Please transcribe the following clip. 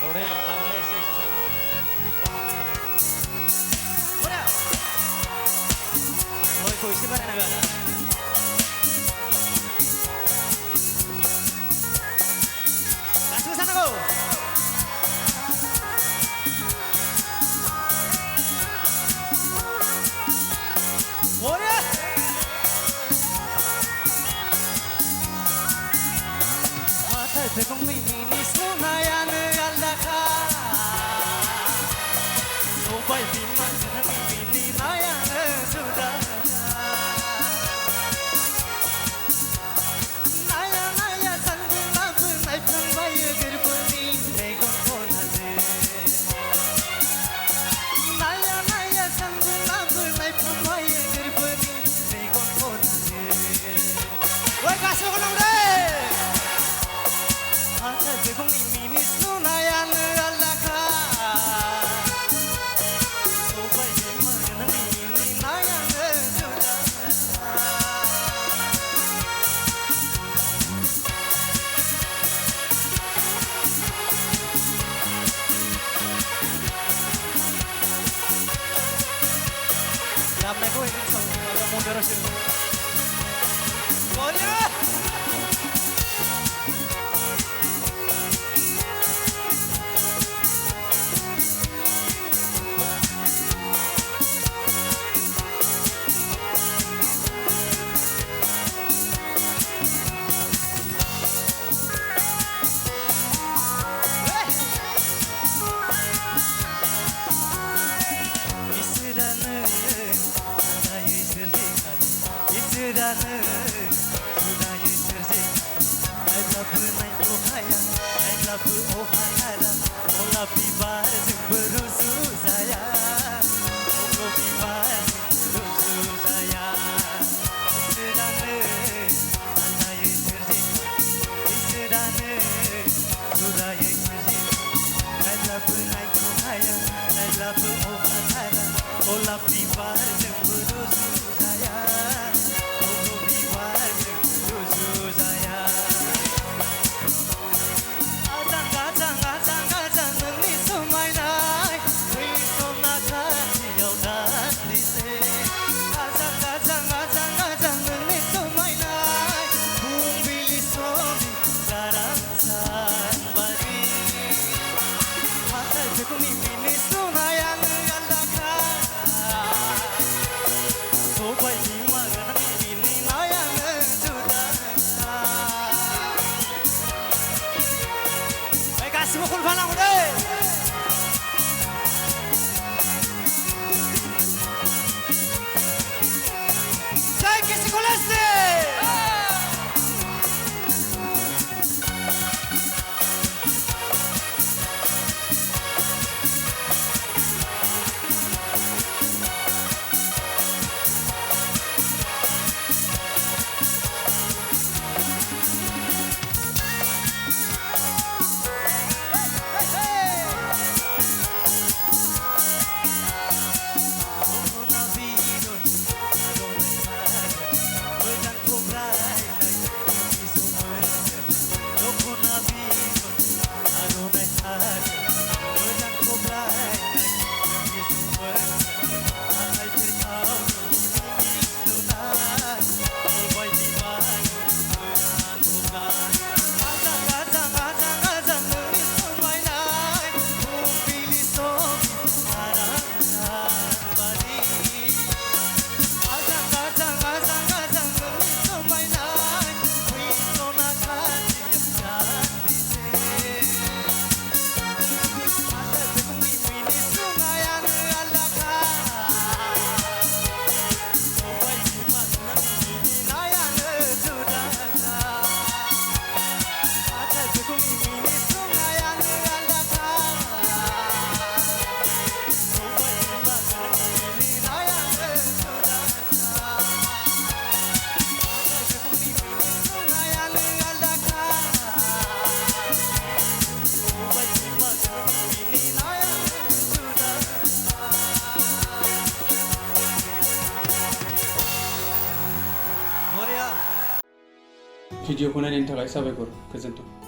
노래 안내했을 뭐야 너희 거기 시간에 나가라 가슴 사나고 뭐야 화살 배공민이 소나야는 알다가 소바이 빈만 사람이 빈이 나야는 수다 나야 산들 나쁜 날 평바에 그분이 내건 보나지 나야 산들 나쁜 날 평바에 그분이 내건 보나지 왜 가서 그러는 그래 화살 배공민이 소나야는 알다가 소바이 빈만 사람이 빈이 나야는 수다 남매고 있는 성공을 모델로 실로 뭐냐 이스라는 수다의 스르지 I love night 오하야 I love 오하나라 올라비 바르지 부르수자야 올라비 바르지 부르수자야 이스라는 수다의 스르지 이스라는 수다의 스르지 I love night 오하야 I love 오하나라 올라비 바르지 부르수자야 Semua korban aku deh. Saya kisah kolase. भिडिअखौ नायनायनि थाखाय साबायखर गोजोन्थों।